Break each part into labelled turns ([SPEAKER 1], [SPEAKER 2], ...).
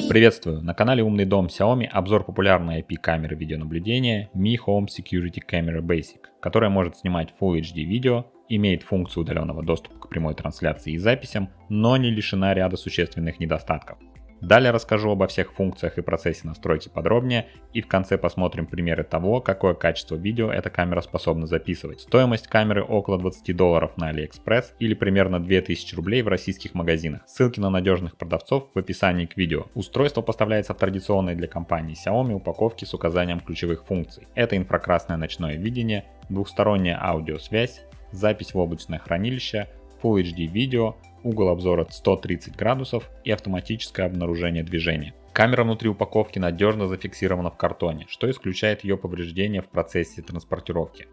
[SPEAKER 1] Приветствую! На канале Умный дом Xiaomi обзор популярной IP-камеры видеонаблюдения Mi Home Security Camera Basic, которая может снимать Full HD видео, имеет функцию удаленного доступа к прямой трансляции и записям, но не лишена ряда существенных недостатков. Далее расскажу обо всех функциях и процессе настройки подробнее, и в конце посмотрим примеры того, какое качество видео эта камера способна записывать. Стоимость камеры около $20 на AliExpress или примерно 2000 рублей в российских магазинах. Ссылки на надежных продавцов в описании к видео. Устройство поставляется в традиционной для компании Xiaomi упаковке с указанием ключевых функций. Это инфракрасное ночное видение, двухсторонняя аудиосвязь, запись в облачное хранилище, Full HD видео, угол обзора 130 градусов и автоматическое обнаружение движения. Камера внутри упаковки надежно зафиксирована в картоне, что исключает ее повреждения в процессе транспортировки.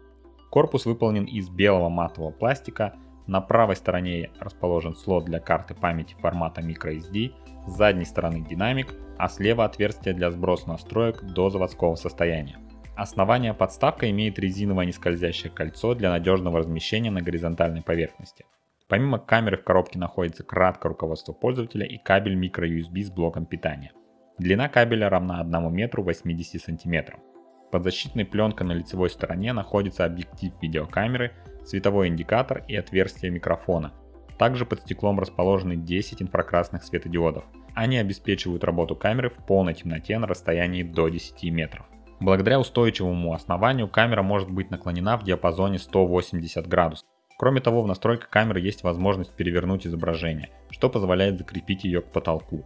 [SPEAKER 1] Корпус выполнен из белого матового пластика, на правой стороне расположен слот для карты памяти формата microSD, с задней стороны динамик, а слева отверстие для сброса настроек до заводского состояния. Основание подставка имеет резиновое нескользящее кольцо для надежного размещения на горизонтальной поверхности. Помимо камеры в коробке находится краткое руководство пользователя и кабель microUSB с блоком питания. Длина кабеля равна 1 метру 80 сантиметров. Под защитной пленкой на лицевой стороне находится объектив видеокамеры, световой индикатор и отверстие микрофона. Также под стеклом расположены 10 инфракрасных светодиодов. Они обеспечивают работу камеры в полной темноте на расстоянии до 10 метров. Благодаря устойчивому основанию камера может быть наклонена в диапазоне 180 градусов. Кроме того, в настройках камеры есть возможность перевернуть изображение, что позволяет закрепить ее к потолку.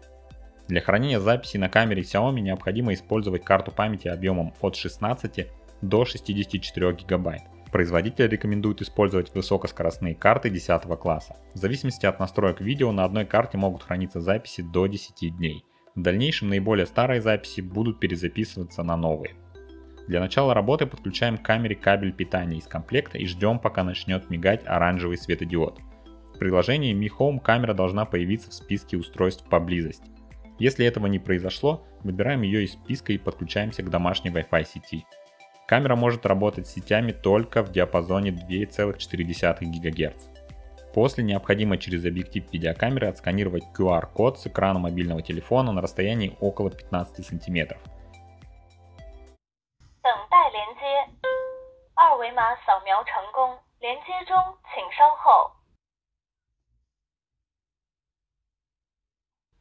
[SPEAKER 1] Для хранения записей на камере Xiaomi необходимо использовать карту памяти объемом от 16 до 64 ГБ. Производитель рекомендует использовать высокоскоростные карты 10 класса. В зависимости от настроек видео на одной карте могут храниться записи до 10 дней. В дальнейшем наиболее старые записи будут перезаписываться на новые. Для начала работы подключаем к камере кабель питания из комплекта и ждем, пока начнет мигать оранжевый светодиод. В приложении Mi Home камера должна появиться в списке устройств поблизости. Если этого не произошло, выбираем ее из списка и подключаемся к домашней Wi-Fi сети. Камера может работать с сетями только в диапазоне 2,4 ГГц. После необходимо через объектив видеокамеры отсканировать QR-код с экрана мобильного телефона на расстоянии около 15 см.
[SPEAKER 2] 等待连接，二维码扫描成功，连接中，请稍后。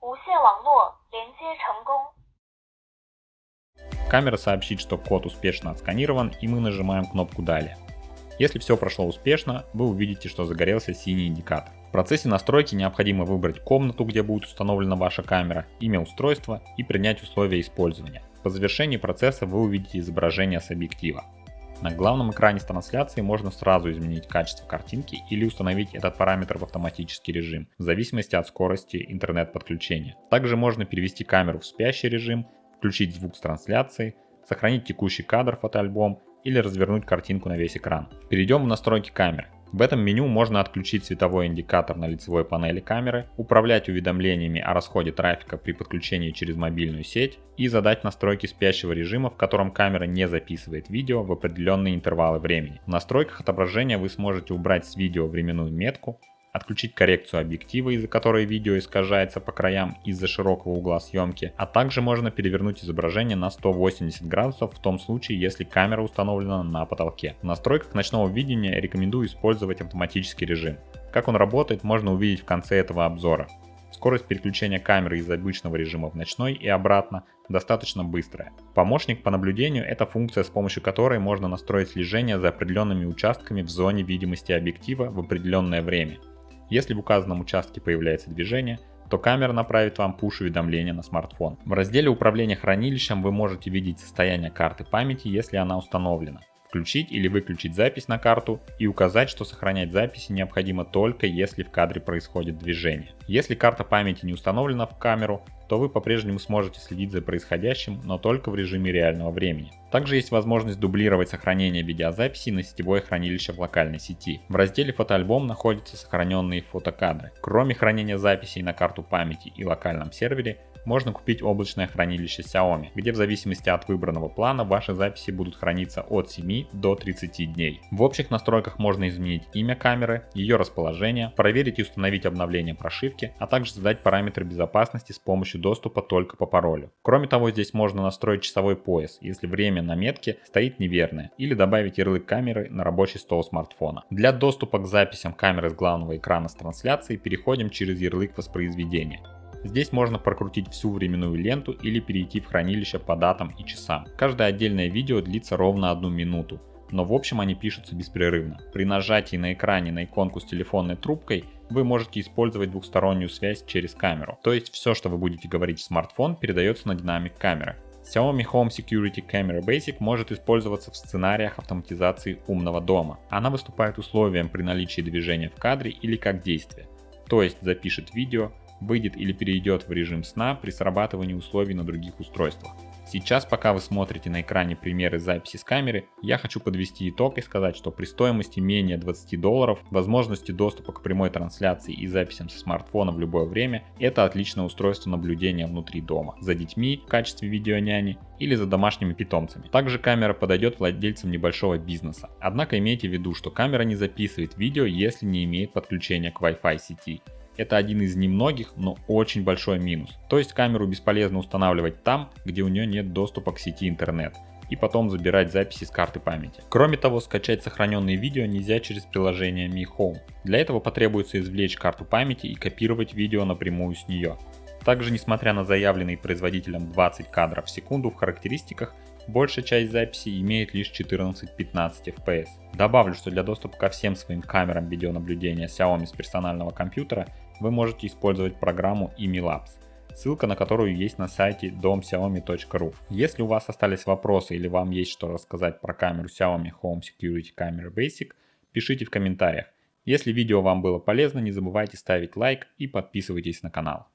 [SPEAKER 2] 无线网络连接成功。
[SPEAKER 1] Камера сообщит, что код успешно отсканирован, и мы нажимаем кнопку «Далее». Если все прошло успешно, вы увидите, что загорелся синий индикатор. В процессе настройки необходимо выбрать комнату, где будет установлена ваша камера, имя устройства и принять условия использования. По завершении процесса вы увидите изображение с объектива. На главном экране с трансляцией можно сразу изменить качество картинки или установить этот параметр в автоматический режим, в зависимости от скорости интернет-подключения. Также можно перевести камеру в спящий режим, включить звук с трансляции, сохранить текущий кадр фотоальбом или развернуть картинку на весь экран. Перейдем в настройки камеры. В этом меню можно отключить световой индикатор на лицевой панели камеры, управлять уведомлениями о расходе трафика при подключении через мобильную сеть и задать настройки спящего режима, в котором камера не записывает видео в определенные интервалы времени. В настройках отображения вы сможете убрать с видео временную метку, отключить коррекцию объектива, из-за которой видео искажается по краям из-за широкого угла съемки, а также можно перевернуть изображение на 180 градусов в том случае, если камера установлена на потолке. В настройках ночного видения рекомендую использовать автоматический режим. Как он работает, можно увидеть в конце этого обзора. Скорость переключения камеры из обычного режима в ночной и обратно достаточно быстрая. Помощник по наблюдению – это функция, с помощью которой можно настроить слежение за определенными участками в зоне видимости объектива в определенное время. Если в указанном участке появляется движение, то камера направит вам пуш-уведомление на смартфон. В разделе управления хранилищем вы можете видеть состояние карты памяти, если она установлена, включить или выключить запись на карту и указать, что сохранять записи необходимо только если в кадре происходит движение. Если карта памяти не установлена в камеру, то вы по-прежнему сможете следить за происходящим, но только в режиме реального времени. Также есть возможность дублировать сохранение видеозаписей на сетевое хранилище в локальной сети. В разделе «Фотоальбом» находятся сохраненные фотокадры. Кроме хранения записей на карту памяти и локальном сервере, можно купить облачное хранилище Xiaomi, где в зависимости от выбранного плана ваши записи будут храниться от 7 до 30 дней. В общих настройках можно изменить имя камеры, ее расположение, проверить и установить обновление прошивки, а также задать параметры безопасности с помощью доступа только по паролю. Кроме того, здесь можно настроить часовой пояс, если время на метке стоит неверное, или добавить ярлык камеры на рабочий стол смартфона. Для доступа к записям камеры с главного экрана с трансляцией переходим через ярлык воспроизведения. Здесь можно прокрутить всю временную ленту или перейти в хранилище по датам и часам. Каждое отдельное видео длится ровно 1 минуту, но в общем они пишутся беспрерывно. При нажатии на экране на иконку с телефонной трубкой вы можете использовать двухстороннюю связь через камеру. То есть все, что вы будете говорить в смартфон, передается на динамик камеры. Xiaomi Home Security Camera Basic может использоваться в сценариях автоматизации умного дома. Она выступает условием при наличии движения в кадре или как действие. То есть запишет видео, выйдет или перейдет в режим сна при срабатывании условий на других устройствах. Сейчас, пока вы смотрите на экране примеры записи с камеры, я хочу подвести итог и сказать, что при стоимости менее $20, возможности доступа к прямой трансляции и записям со смартфона в любое время, это отличное устройство наблюдения внутри дома, за детьми в качестве видеоняни или за домашними питомцами. Также камера подойдет владельцам небольшого бизнеса. Однако имейте в виду, что камера не записывает видео, если не имеет подключения к Wi-Fi сети. Это один из немногих, но очень большой минус. То есть камеру бесполезно устанавливать там, где у нее нет доступа к сети интернет, и потом забирать записи с карты памяти. Кроме того, скачать сохраненные видео нельзя через приложение Mi Home. Для этого потребуется извлечь карту памяти и копировать видео напрямую с нее. Также, несмотря на заявленный производителем 20 кадров в секунду в характеристиках, большая часть записи имеет лишь 14-15 FPS. Добавлю, что для доступа ко всем своим камерам видеонаблюдения Xiaomi с персонального компьютера вы можете использовать программу IMI-Labs, ссылка на которую есть на сайте domxiaomi.ru. Если у вас остались вопросы или вам есть что рассказать про камеру Xiaomi Home Security Camera Basic, пишите в комментариях. Если видео вам было полезно, не забывайте ставить лайк и подписывайтесь на канал.